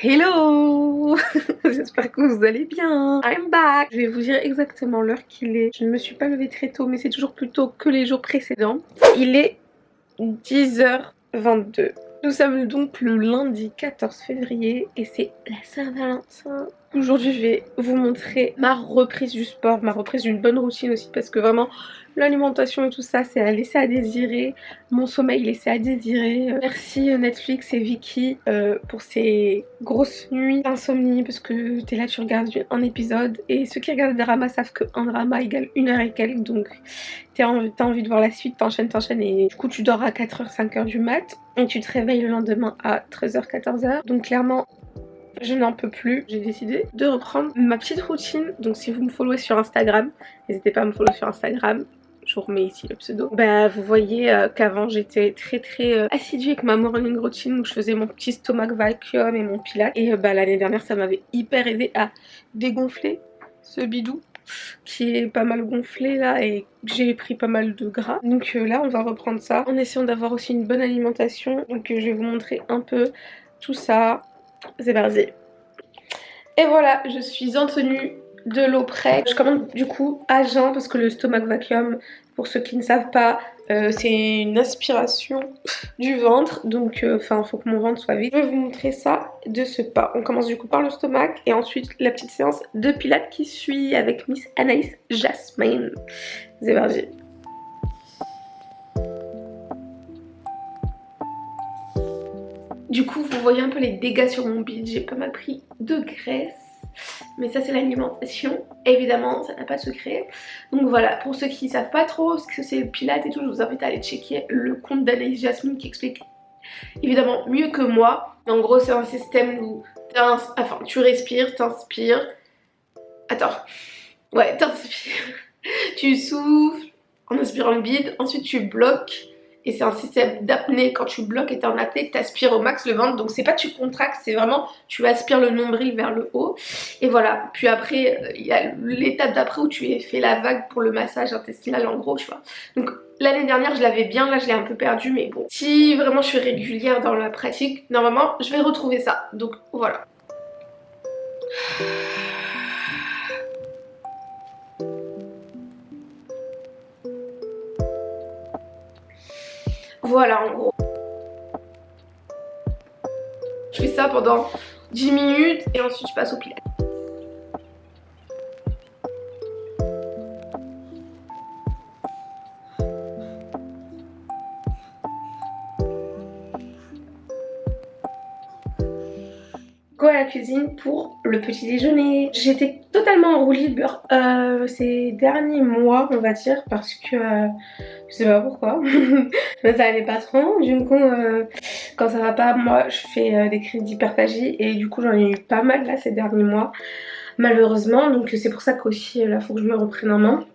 Hello. J'espère que vous allez bien. I'm back. Je vais vous dire exactement l'heure qu'il est. Je ne me suis pas levée très tôt, mais c'est toujours plus tôt que les jours précédents. Il est 10h22. Nous sommes donc le lundi 14 février et c'est la Saint-Valentin. Aujourd'hui je vais vous montrer ma reprise du sport, ma reprise d'une bonne routine aussi, parce que vraiment l'alimentation et tout ça c'est à laisser à désirer, mon sommeil laissé à désirer. Merci Netflix et Vicky pour ces grosses nuits d'insomnie, parce que t'es là, tu regardes un épisode et ceux qui regardent des dramas savent qu'un drama égale 1 heure et quelques, donc t'as envie de voir la suite, t'enchaînes et du coup tu dors à 4h, 5h du mat et tu te réveilles le lendemain à 13h, 14h. Donc clairement je n'en peux plus. J'ai décidé de reprendre ma petite routine. Donc si vous me followez sur Instagram, n'hésitez pas à me follow sur Instagram. Je vous remets ici le pseudo. Bah vous voyez qu'avant j'étais très assidue avec ma morning routine où je faisais mon petit stomach vacuum et mon pilates. Et bah l'année dernière ça m'avait hyper aidé à dégonfler ce bidou qui est pas mal gonflé là et j'ai pris pas mal de gras. Donc là on va reprendre ça en essayant d'avoir aussi une bonne alimentation. Donc je vais vous montrer un peu tout ça. C'est parti. Et voilà, je suis en tenue de l'eau prête. Je commande du coup à jeun parce que le stomach vacuum, pour ceux qui ne savent pas, c'est une aspiration du ventre. Donc enfin faut que mon ventre soit vide. Je vais vous montrer ça de ce pas. On commence du coup par le stomac et ensuite la petite séance de pilates qui suit avec Miss Anaïs Jasmine. C'est parti. Du coup vous voyez un peu les dégâts sur mon bide, j'ai pas mal pris de graisse. Mais ça c'est l'alimentation, évidemment ça n'a pas de secret. Donc voilà, pour ceux qui ne savent pas trop ce que c'est le pilates et tout, je vous invite à aller checker le compte d'Anaïs Jasmine qui explique évidemment mieux que moi. En gros c'est un système où tu respires, t'inspires. Attends, ouais t'inspires, tu souffles en inspirant le bide, ensuite tu bloques. Et c'est un système d'apnée. Quand tu bloques et t'es en apnée, t'aspires au max le ventre. Donc c'est pas tu contractes, c'est vraiment tu aspires le nombril vers le haut. Et voilà. Puis après, il y a l'étape d'après où tu fais la vague pour le massage intestinal en gros, tu vois. Donc l'année dernière, je l'avais bien. Là, je l'ai un peu perdu. Mais bon, si vraiment je suis régulière dans la pratique, normalement, je vais retrouver ça. Donc voilà. Voilà en gros. Je fais ça pendant 10 minutes et ensuite je passe au pilates. Go à la cuisine pour le petit déjeuner. J'étais totalement en roue libre ces derniers mois on va dire, parce que je sais pas pourquoi mais ça allait pas trop. Du coup quand ça va pas, moi je fais des crises d'hyperphagie et du coup j'en ai eu pas mal là ces derniers mois malheureusement. Donc c'est pour ça qu'aussi là faut que je me reprenne en main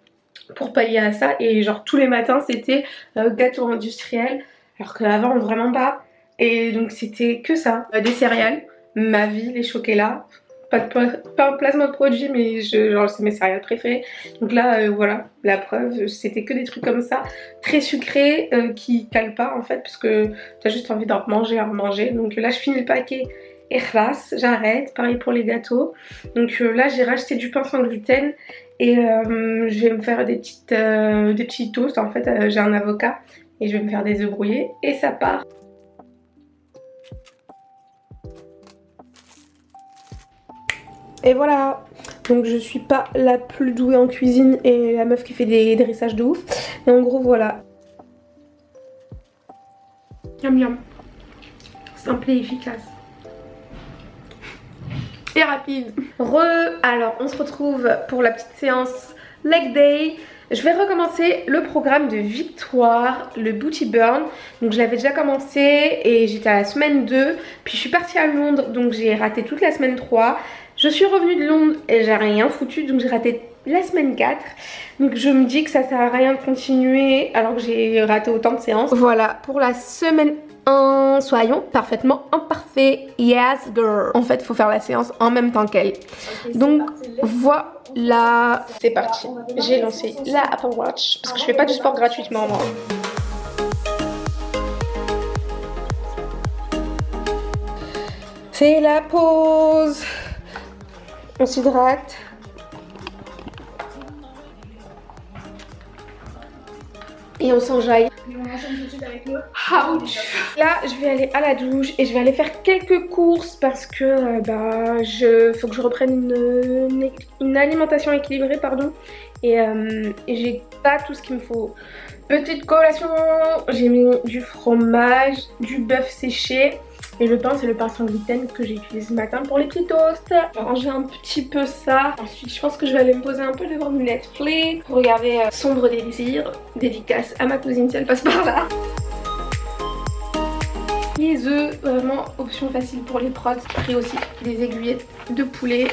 pour pallier à ça. Et genre tous les matins c'était gâteau industriel, alors qu'avant vraiment pas. Et donc c'était que ça, des céréales, ma vie, les chocolats, pas un placement de produit mais genre c'est mes céréales préférées. Donc là voilà, la preuve, c'était que des trucs comme ça, très sucrés, qui calent pas en fait, parce que t'as juste envie d'en manger. Donc là je finis le paquet et khlas, j'arrête. Pareil pour les gâteaux. Donc là j'ai racheté du pain sans gluten et je vais me faire des petits toasts. En fait j'ai un avocat et je vais me faire des œufs brouillés et ça part. Et voilà, donc je suis pas la plus douée en cuisine et la meuf qui fait des dressages de ouf. Mais en gros voilà. Miam miam. Simple et efficace. Et rapide. Alors on se retrouve pour la petite séance leg day. Je vais recommencer le programme de Victoire, le Booty Burn. Donc je l'avais déjà commencé et j'étais à la semaine 2. Puis je suis partie à Londres, donc j'ai raté toute la semaine 3. Je suis revenue de Londres et j'ai rien foutu, donc j'ai raté la semaine 4. Donc je me dis que ça sert à rien de continuer alors que j'ai raté autant de séances. Voilà, pour la semaine 1, soyons parfaitement imparfaits. Yes girl. En fait, il faut faire la séance en même temps qu'elle. Okay, donc voilà, c'est parti. J'ai lancé la Apple Watch parce que je fais pas du sport gratuitement moi. C'est la pause. On s'hydrate. Et on s'enjaille. Ouch. Là, je vais aller à la douche et je vais aller faire quelques courses parce que faut que je reprenne une alimentation équilibrée, pardon. Et j'ai pas tout ce qu'il me faut. Petite collation, j'ai mis du fromage, du bœuf séché. Et le pain, c'est le pain sans gluten que j'ai utilisé ce matin pour les petits toasts. Je vais ranger un petit peu ça. Ensuite, je pense que je vais aller me poser un peu devant Netflix pour regarder Sombre Désir, dédicace à ma cousine si elle passe par là. Les œufs, vraiment option facile pour les prods. J'ai pris aussi des aiguillettes de poulet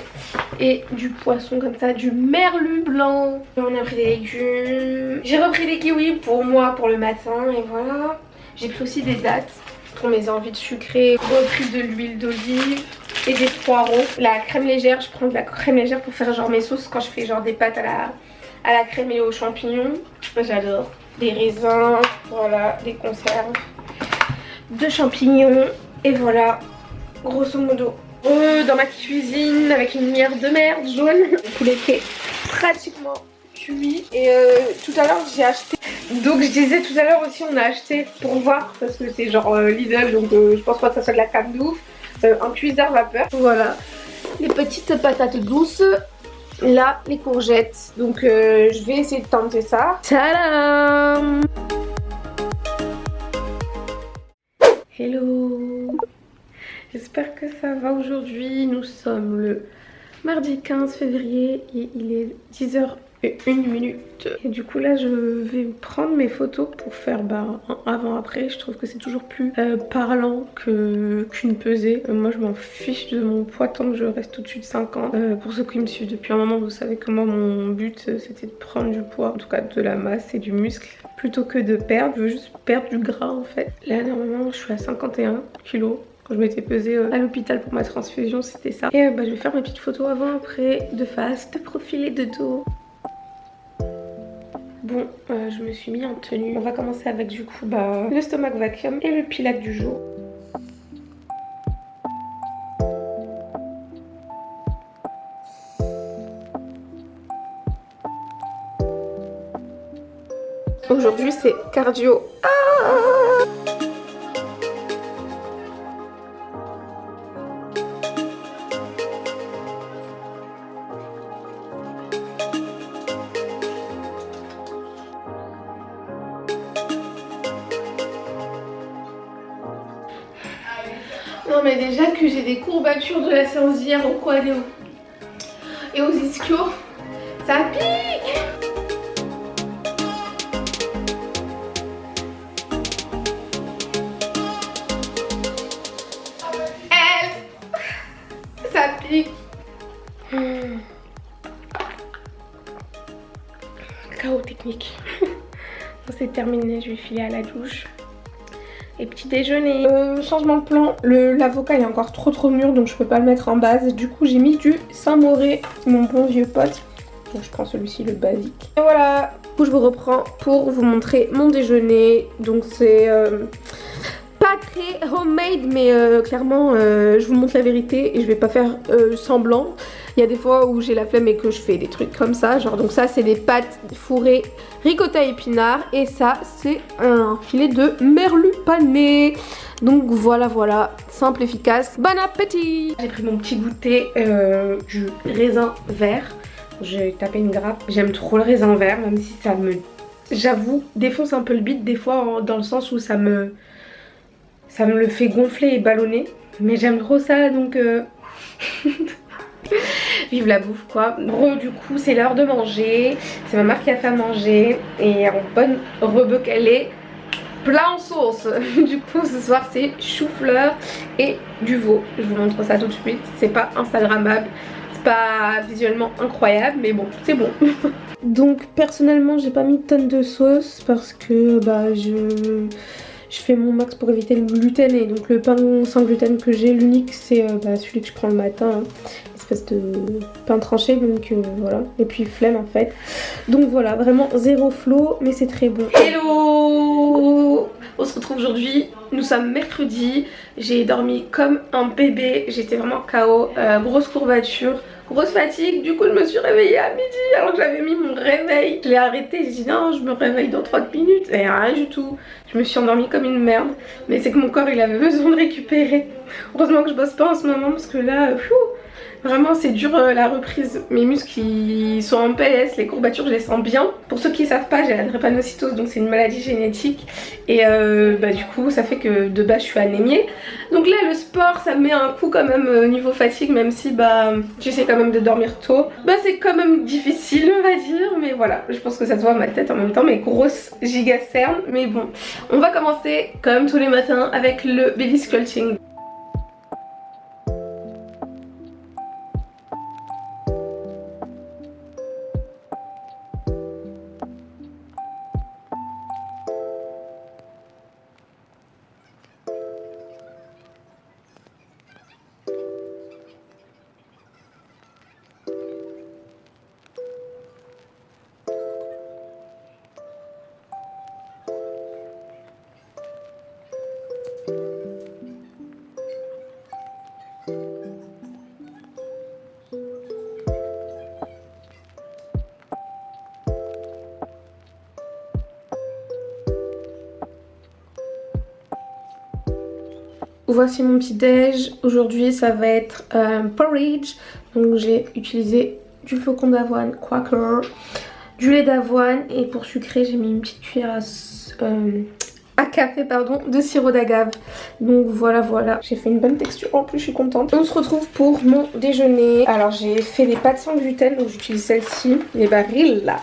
et du poisson comme ça, du merlu blanc. On a pris des légumes. J'ai repris des kiwis pour moi pour le matin et voilà. J'ai pris aussi des dattes pour mes envies de sucré, repris de l'huile d'olive et des poireaux. La crème légère, je prends de la crème légère pour faire genre mes sauces quand je fais genre des pâtes à la crème et aux champignons. Moi j'adore. Des raisins, voilà, des conserves, de champignons et voilà, grosso modo. Dans ma cuisine avec une lumière de merde jaune. Le poulet qui est pratiquement cuit. Et tout à l'heure j'ai acheté. Donc je disais tout à l'heure aussi on a acheté pour voir parce que c'est genre Lidl donc je pense pas que ça soit de la crème de ouf. Un cuiseur vapeur. Voilà. Les petites patates douces. Là les courgettes. Donc je vais essayer de tenter ça. Tadam! Hello! J'espère que ça va aujourd'hui. Nous sommes le mardi 15 février et il est 10h01. Et du coup là je vais prendre mes photos pour faire un avant-après. Je trouve que c'est toujours plus parlant qu'une pesée. Moi je m'en fiche de mon poids tant que je reste au-dessus de 50. Pour ceux qui me suivent depuis un moment, vous savez que moi mon but c'était de prendre du poids, en tout cas de la masse et du muscle, plutôt que de perdre. Je veux juste perdre du gras en fait. Là normalement je suis à 51 kilos. Quand je m'étais pesée à l'hôpital pour ma transfusion, c'était ça. Et je vais faire mes petites photos avant, après, de face, de profil et de dos. Bon, je me suis mis en tenue. On va commencer avec du coup le stomach vacuum et le pilate du jour. Aujourd'hui c'est cardio. Non mais déjà que j'ai des courbatures de la séance d'hier au quad et aux ischios, ça pique. Ça pique. Chaos technique. C'est terminé, je vais filer à la douche. Et petit déjeuner. Changement de plan, l'avocat est encore trop mûr donc je peux pas le mettre en base. Du coup j'ai mis du Saint-Moré, mon bon vieux pote. Donc je prends celui-ci, le basique. Et voilà, du coup je vous reprends pour vous montrer mon déjeuner. Donc c'est pas très homemade mais clairement je vous montre la vérité et je vais pas faire semblant. Il y a des fois où j'ai la flemme et que je fais des trucs comme ça, genre donc ça c'est des pâtes fourrées ricotta épinards et ça c'est un filet de merlu pané. Donc voilà, simple, efficace, bon appétit. J'ai pris mon petit goûter du raisin vert, j'ai tapé une grappe, j'aime trop le raisin vert même si ça me, j'avoue, défonce un peu le bide des fois dans le sens où ça me le fait gonfler et ballonner, mais j'aime trop ça donc vive la bouffe quoi. Du coup c'est l'heure de manger. C'est ma mère qui a fait à manger. Et en bonne rebeu qu'elle est, plat en sauce. Du coup ce soir c'est chou-fleur et du veau. Je vous montre ça tout de suite. C'est pas instagrammable, c'est pas visuellement incroyable, mais bon c'est bon. Donc personnellement j'ai pas mis tonne de sauce parce que je fais mon max pour éviter le gluten. Et donc le pain sans gluten que j'ai, l'unique c'est celui que je prends le matin, hein. Espèce de pain tranché, donc voilà. Et puis flemme en fait. Donc voilà, vraiment zéro flow, mais c'est très bon. Hello! On se retrouve aujourd'hui, nous sommes mercredi, j'ai dormi comme un bébé, j'étais vraiment KO, grosse courbature, grosse fatigue, du coup je me suis réveillée à midi alors que j'avais mis mon réveil. Je l'ai arrêté, j'ai dit non je me réveille dans 30 minutes et rien du tout. Je me suis endormie comme une merde, mais c'est que mon corps il avait besoin de récupérer. Heureusement que je bosse pas en ce moment parce que là, vraiment c'est dur la reprise. Mes muscles ils sont en PS, les courbatures je les sens bien. Pour ceux qui savent pas, j'ai la drépanocytose, donc c'est une maladie génétique. Et du coup ça fait que de base je suis anémiée. Donc là le sport ça me met un coup quand même niveau fatigue, même si j'essaie quand même de dormir tôt. C'est quand même difficile on va dire, mais voilà, je pense que ça se voit à ma tête en même temps, mes grosses giga cernes. Mais bon, on va commencer comme tous les matins avec le baby sculpting. Voici mon petit déj. Aujourd'hui ça va être porridge. Donc j'ai utilisé du flocon d'avoine Quaker, du lait d'avoine et pour sucrer j'ai mis une petite cuillère à café de sirop d'agave. Donc voilà, j'ai fait une bonne texture en plus, je suis contente. On se retrouve pour mon déjeuner. Alors j'ai fait des pâtes sans gluten, donc j'utilise celle-ci, les barils là,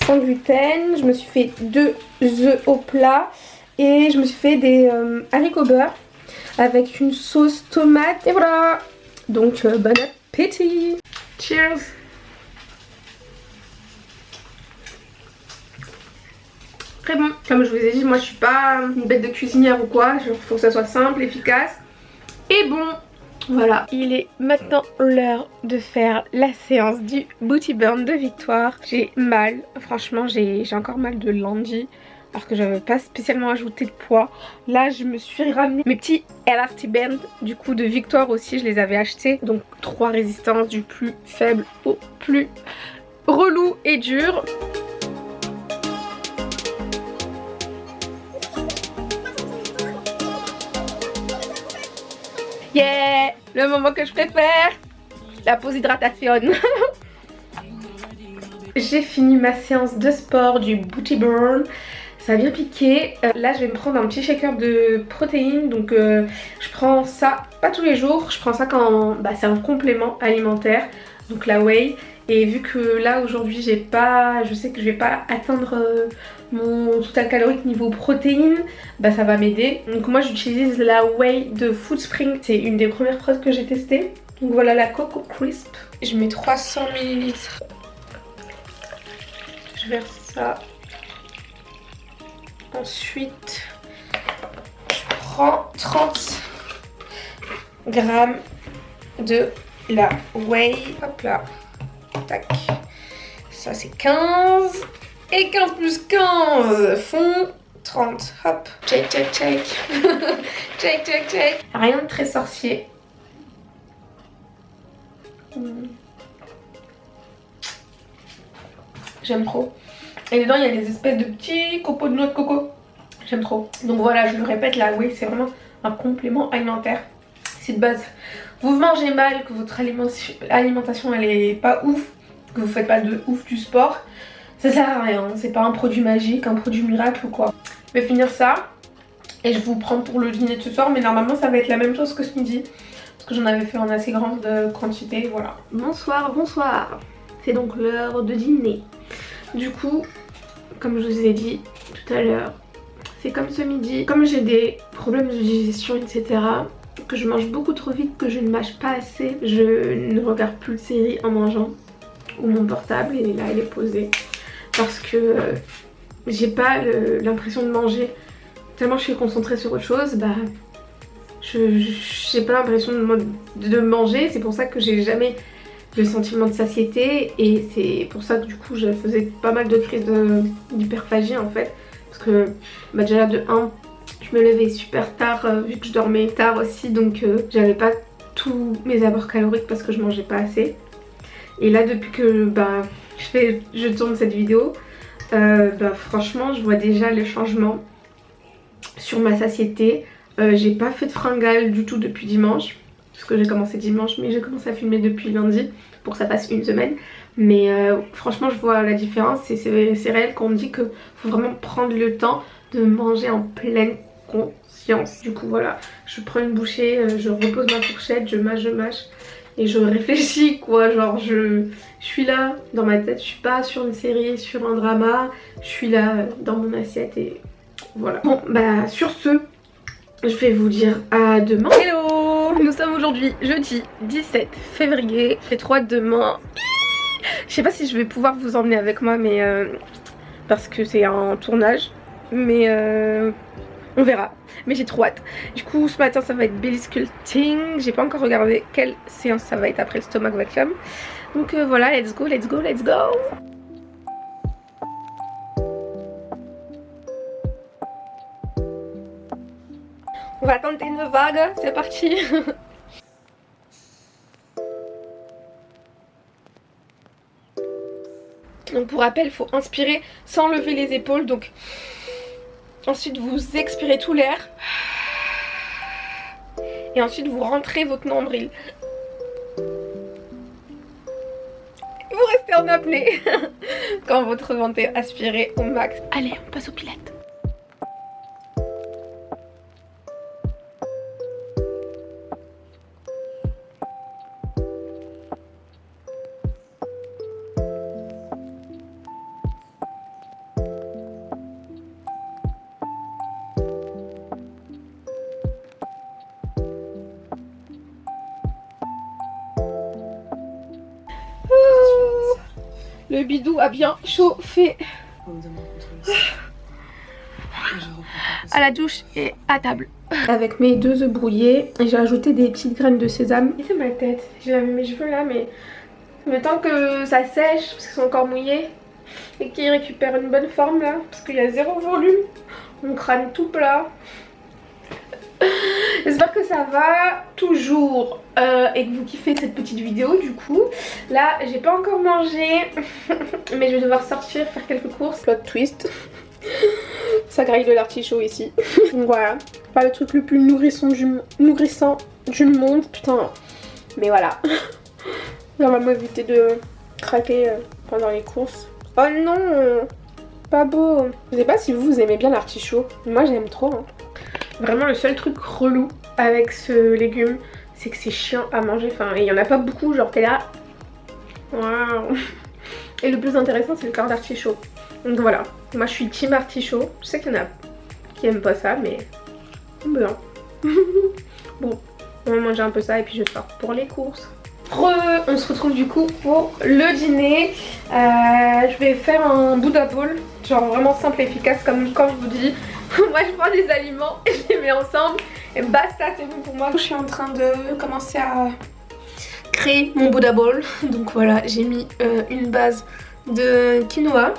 sans gluten. Je me suis fait 2 œufs au plat et je me suis fait des haricots beurre avec une sauce tomate et voilà. Donc bon appétit. Cheers. Très bon. Comme je vous ai dit, moi je suis pas une bête de cuisinière ou quoi, il faut que ça soit simple, efficace et bon. Voilà, il est maintenant l'heure de faire la séance du booty burn de Victoire. J'ai mal, franchement j'ai encore mal de lundi, alors que j'avais pas spécialement ajouté de poids. Là je me suis ramené mes petits Elastiband du coup de Victoire aussi, je les avais achetés. Donc 3 résistances du plus faible au plus relou et dur. Yeah, le moment que je préfère, la pause hydratation. J'ai fini ma séance de sport du booty burn. Ça a bien piqué. Là je vais me prendre un petit shaker de protéines. Donc je prends ça pas tous les jours. Je prends ça quand c'est un complément alimentaire. Donc la whey. Et vu que là aujourd'hui je sais que je vais pas atteindre mon total calorique niveau protéines, ça va m'aider. Donc moi j'utilise la whey de Foodspring. C'est une des premières produits que j'ai testé. Donc voilà la Coco Crisp. Je mets 300 ml. Je verse ça. Ensuite, je prends 30 grammes de la whey. Hop là. Tac. Ça c'est 15. Et 15 plus 15 font 30. Hop. Check. Check. Rien de très sorcier. J'aime trop. Et dedans il y a des espèces de petits copeaux de noix de coco. J'aime trop. Donc voilà, je le répète, la whey c'est vraiment un complément alimentaire. Si de base vous mangez mal, que votre alimentation elle est pas ouf, que vous faites pas de ouf du sport, ça sert à rien. C'est pas un produit magique, un produit miracle ou quoi. Je vais finir ça et je vous prends pour le dîner de ce soir, mais normalement ça va être la même chose que ce midi parce que j'en avais fait en assez grande quantité. Voilà. Bonsoir. C'est donc l'heure de dîner. Du coup, comme je vous ai dit tout à l'heure, c'est comme ce midi. Comme j'ai des problèmes de digestion, etc., que je mange beaucoup trop vite, que je ne mâche pas assez, je ne regarde plus de séries en mangeant. Ou mon portable, et là, il est posé. Parce que j'ai pas l'impression de manger. Tellement je suis concentrée sur autre chose, j'ai pas l'impression de manger. C'est pour ça que j'ai jamais le sentiment de satiété, et c'est pour ça que du coup je faisais pas mal de crises d'hyperphagie en fait, parce que déjà de 1 Je me levais super tard vu que je dormais tard aussi, donc j'avais pas tous mes apports caloriques parce que je mangeais pas assez. Et là depuis que je tourne cette vidéo, franchement je vois déjà le changement sur ma satiété. J'ai pas fait de fringales du tout depuis dimanche, parce que j'ai commencé dimanche, mais j'ai commencé à filmer depuis lundi pour que ça fasse une semaine. Mais franchement je vois la différence et c'est réel quand on me dit qu'il faut vraiment prendre le temps de manger en pleine conscience. Du coup voilà, je prends une bouchée, je repose ma fourchette, je mâche et je réfléchis quoi, genre je suis là dans ma tête, je suis pas sur une série, sur un drama, je suis là dans mon assiette et voilà. Bon bah sur ce, je vais vous dire à demain. Hello, nous sommes aujourd'hui jeudi 17 février, il fait 3 demain. Je sais pas si je vais pouvoir vous emmener avec moi mais parce que c'est un tournage, mais on verra. Mais j'ai trop hâte. Du coup ce matin ça va être belly sculpting. J'ai pas encore regardé quelle séance ça va être après le stomach vacuum. Donc voilà, let's go. On va tenter une vague, c'est parti. Donc pour rappel, il faut inspirer sans lever les épaules. Donc ensuite vous expirez tout l'air. Et ensuite vous rentrez votre nombril. Vous restez en apnée quand votre ventre est aspiré au max. Allez, on passe aux pilates. Le bidou a bien chauffé. À la douche et à table. Avec mes 2 œufs brouillés, j'ai ajouté des petites graines de sésame. Et c'est ma tête. J'ai lavé mes cheveux là, mais le temps que ça sèche, parce qu'ils sont encore mouillés, et qu'ils récupèrent une bonne forme là, parce qu'il y a 0 volume, mon crâne tout plat. J'espère que ça va toujours et que vous kiffez cette petite vidéo. Du coup là j'ai pas encore mangé mais je vais devoir sortir faire quelques courses. Plot twist, ça graille de l'artichaut ici. Donc voilà, pas le truc le plus nourrissant du monde, putain, mais voilà. On va m'éviter de craquer pendant les courses. Oh non, pas beau. Je sais pas si vous aimez bien l'artichaut, moi j'aime trop hein. Vraiment le seul truc relou avec ce légume, c'est que c'est chiant à manger. Enfin, il y en a pas beaucoup, genre t'es là. Waouh. Et le plus intéressant c'est le cœur d'artichaut. Donc voilà, moi je suis team artichaut. Je sais qu'il y en a qui aiment pas ça, mais bien. Bon, on va manger un peu ça et puis je sors pour les courses. On se retrouve du coup pour le dîner. Je vais faire un Buddha bowl, genre vraiment simple et efficace comme quand je vous dis. Moi je prends des aliments et je les mets ensemble et basta, c'est bon pour moi. Je suis en train de commencer à créer mon Buddha bowl. Donc voilà, j'ai mis une base de quinoa.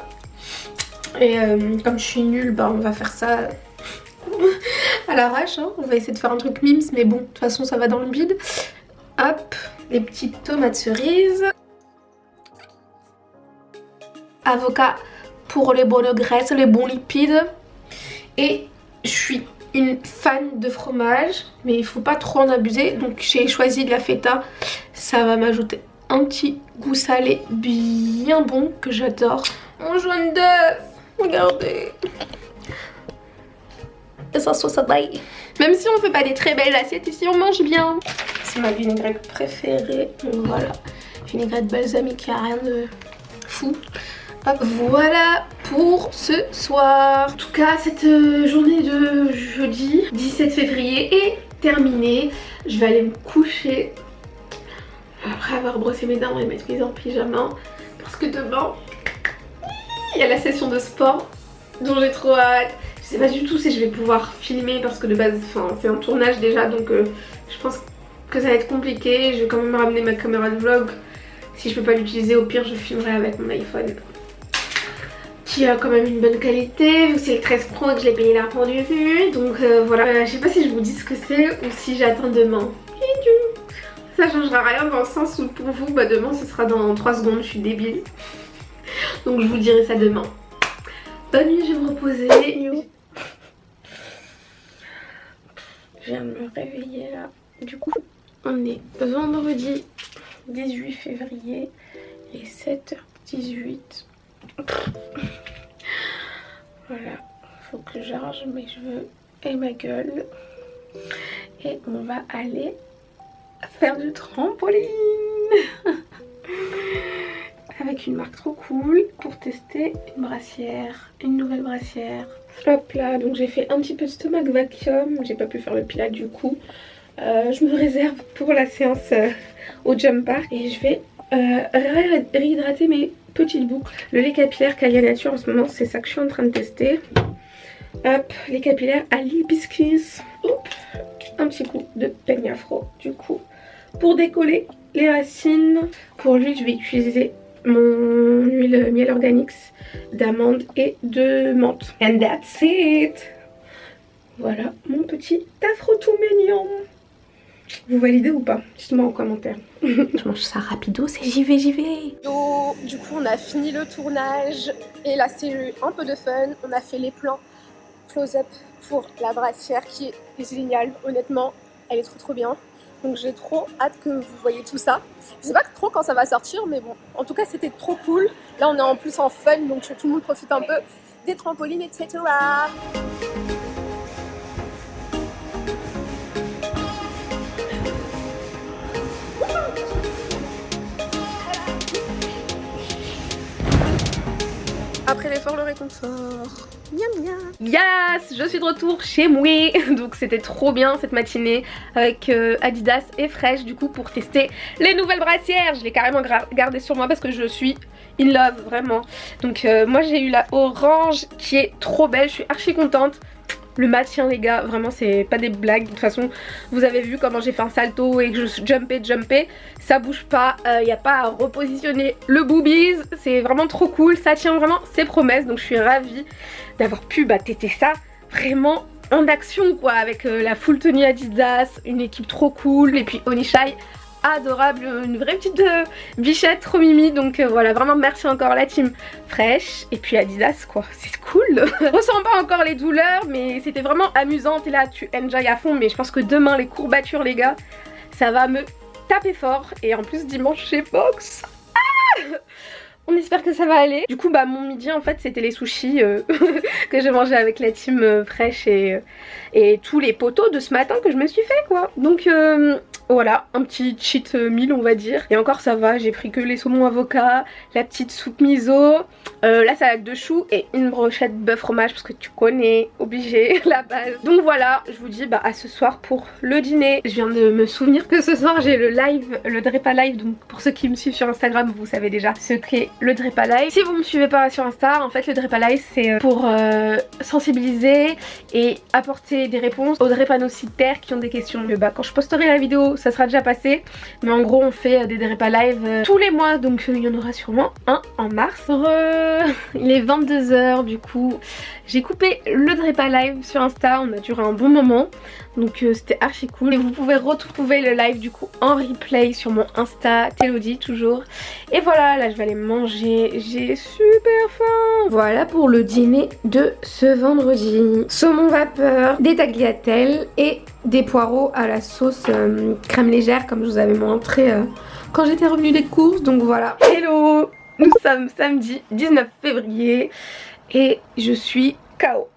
Et comme je suis nulle, on va faire ça à l'arrache hein. On va essayer de faire un truc mims, mais bon, de toute façon ça va dans le vide. Hop, les petites tomates cerises. Avocat pour les bonnes graisses, les bons lipides. Et je suis une fan de fromage, mais il faut pas trop en abuser. Donc j'ai choisi de la feta. Ça va m'ajouter un petit goût salé bien bon que j'adore. Mon jaune d'œuf, regardez. Et ça sauce à d'ail. Même si on fait pas des très belles assiettes, ici on mange bien. C'est ma vinaigrette préférée. Donc voilà, vinaigrette balsamique, il n'y a rien de fou. Hop, voilà pour ce soir. En tout cas, cette journée de jeudi 17 février est terminée. Je vais aller me coucher après avoir brossé mes dents et m'être mise en pyjama. Parce que demain, il y a la session de sport dont j'ai trop hâte. Je sais pas du tout si je vais pouvoir filmer parce que de base, c'est un tournage déjà. Donc je pense que ça va être compliqué. Je vais quand même ramener ma caméra de vlog. Si je peux pas l'utiliser, au pire, je filmerai avec mon iPhone. qui a quand même une bonne qualité, vu que c'est le 13 Pro et que je l'ai payé la vue. Donc voilà, je sais pas si je vous dis ce que c'est ou si j'attends demain. Ça changera rien dans le sens où pour vous, bah demain ce sera dans 3 secondes, je suis débile. Donc je vous dirai ça demain. Bonne nuit, je vais me reposer. Je viens de me réveiller là. Du coup, on est vendredi 18 février et 7h18. Voilà, faut que je charge mes cheveux et ma gueule. Et on va aller faire du trampoline avec une marque trop cool pour tester une brassière, une nouvelle brassière. Hop là, donc j'ai fait un petit peu de stomach vacuum, j'ai pas pu faire le pilates du coup. Je me réserve pour la séance au Jump Park et je vais réhydrater mes petites boucles. Le lait capillaire Calia Nature en ce moment, c'est ça que je suis en train de tester. Hop, lait capillaire à l'hibiscus. Hop, un petit coup de peigne afro du coup pour décoller les racines. Pour l'huile, je vais utiliser mon huile miel organique d'amande et de menthe. And that's it. Voilà mon petit afro tout mignon. Vous validez ou pas? Dites-moi en commentaire. Je mange ça rapido, c'est j'y vais. Du coup on a fini le tournage et là c'est eu un peu de fun. On a fait les plans close-up pour la brassière qui est géniale. Honnêtement, elle est trop bien. Donc j'ai trop hâte que vous voyez tout ça. Je sais pas trop quand ça va sortir, mais bon, en tout cas c'était trop cool. Là on est en plus en fun, donc tout le monde profite un peu des trampolines, etc. Après l'effort, le réconfort. Miam miam. Yes, je suis de retour chez moi. Donc c'était trop bien cette matinée avec Adidas et Fresh du coup pour tester les nouvelles brassières. Je l'ai carrément gardée sur moi parce que je suis in love vraiment. Donc moi j'ai eu la orange qui est trop belle, je suis archi contente. Le maintien les gars, vraiment c'est pas des blagues. De toute façon vous avez vu comment j'ai fait un salto et que je jumpais, ça bouge pas, y a pas à repositionner le boobies. C'est vraiment trop cool, ça tient vraiment ses promesses. Donc je suis ravie d'avoir pu tester ça vraiment en action quoi. Avec la full tenue Adidas, une équipe trop cool. Et puis Onishai adorable, une vraie petite bichette trop mimi. Donc voilà, vraiment merci encore la team Fresh et puis Adidas quoi, c'est cool. Je ressens pas encore les douleurs mais c'était vraiment amusant. Et là tu enjoy à fond, mais je pense que demain les courbatures les gars, ça va me taper fort. Et en plus dimanche j'ai boxe. On espère que ça va aller. Du coup mon midi en fait c'était les sushis que j'ai mangé avec la team Fresh et tous les potos de ce matin que je me suis fait quoi. Donc voilà, un petit cheat meal on va dire. Et encore ça va, j'ai pris que les saumons avocats, la petite soupe miso, la salade de choux et une brochette bœuf fromage parce que tu connais, obligé, la base. Donc voilà, je vous dis à ce soir pour le dîner. Je viens de me souvenir que ce soir j'ai le live, le Drepa Live. Donc pour ceux qui me suivent sur Instagram, vous savez déjà ce qu'est le Drepa Live. Si vous me suivez pas sur Insta, en fait le Drepa Live c'est pour sensibiliser et apporter des réponses aux drépanocytaires qui ont des questions. Quand je posterai la vidéo ça sera déjà passé, mais en gros on fait des Drepa Live tous les mois, donc il y en aura sûrement un en mars. Il est 22 h du coup j'ai coupé le Drepa Live sur Insta, on a duré un bon moment, donc c'était archi cool. Et vous pouvez retrouver le live du coup en replay sur mon Insta, Telody toujours. Et voilà, là je vais aller manger, j'ai super faim. Voilà pour le dîner de ce vendredi. Saumon vapeur, des tagliatelles et des poireaux à la sauce crème légère comme je vous avais montré quand j'étais revenue des courses. Donc voilà, hello, nous sommes samedi 19 février et je suis KO.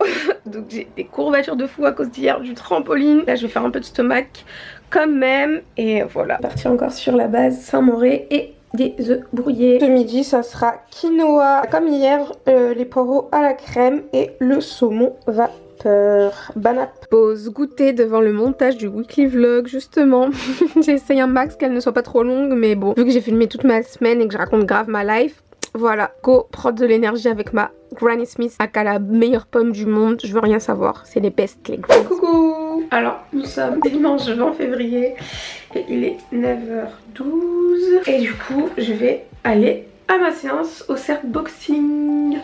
Donc j'ai des courbatures de fou à cause d'hier du trampoline. Là je vais faire un peu de stomac quand même. Et voilà, partir encore sur la base Saint-Moré et des œufs brouillés. Ce midi ça sera quinoa comme hier, les poireaux à la crème et le saumon vapeur. Banap. Pause goûter devant le montage du weekly vlog justement. J'essaye un max qu'elle ne soit pas trop longue, mais bon, vu que j'ai filmé toute ma semaine et que je raconte grave ma life, voilà, go prendre de l'énergie avec ma Granny Smith, aka la meilleure pomme du monde. Je veux rien savoir, c'est les best les Granny. Coucou. Alors nous sommes dimanche 20 février et il est 9h12 et du coup je vais aller à ma séance au cercle boxing.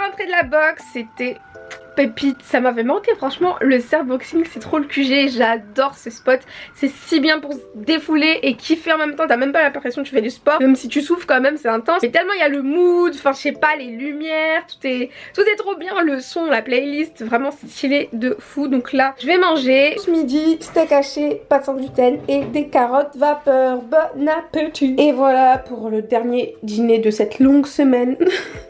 rentrée de la boxe, c'était pépite, ça m'avait manqué franchement. Le surfboxing c'est trop le QG, j'adore ce spot, c'est si bien pour se défouler et kiffer en même temps. T'as même pas l'impression que tu fais du sport, même si tu souffres quand même, c'est intense. Mais tellement il y a le mood, enfin je sais pas, les lumières, tout est trop bien, le son, la playlist, vraiment stylé de fou. Donc là je vais manger ce midi steak haché, pâte sans gluten et des carottes vapeur. Bon appétit. Et voilà pour le dernier dîner de cette longue semaine.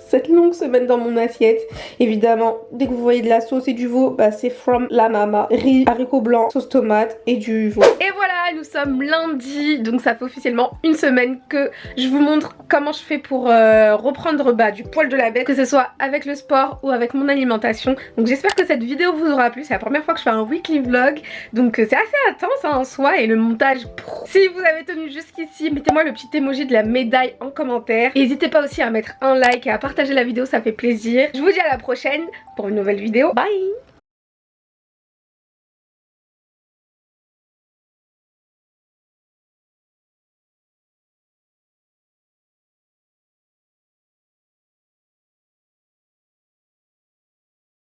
Cette longue semaine dans mon assiette. Évidemment, dès que vous voyez de la sauce et du veau, bah c'est from la mama. Riz, haricots blancs, sauce tomate et du veau. Et voilà, nous sommes lundi, donc ça fait officiellement une semaine que je vous montre comment je fais pour reprendre du poil de la bête, que ce soit avec le sport ou avec mon alimentation. Donc j'espère que cette vidéo vous aura plu, c'est la première fois que je fais un weekly vlog, donc c'est assez intense en soi, et le montage, si vous avez tenu jusqu'ici, mettez-moi le petit emoji de la médaille en commentaire. N'hésitez pas aussi à mettre un like et à partager la vidéo, ça fait plaisir. Je vous dis à la prochaine pour une nouvelle vidéo. Bye!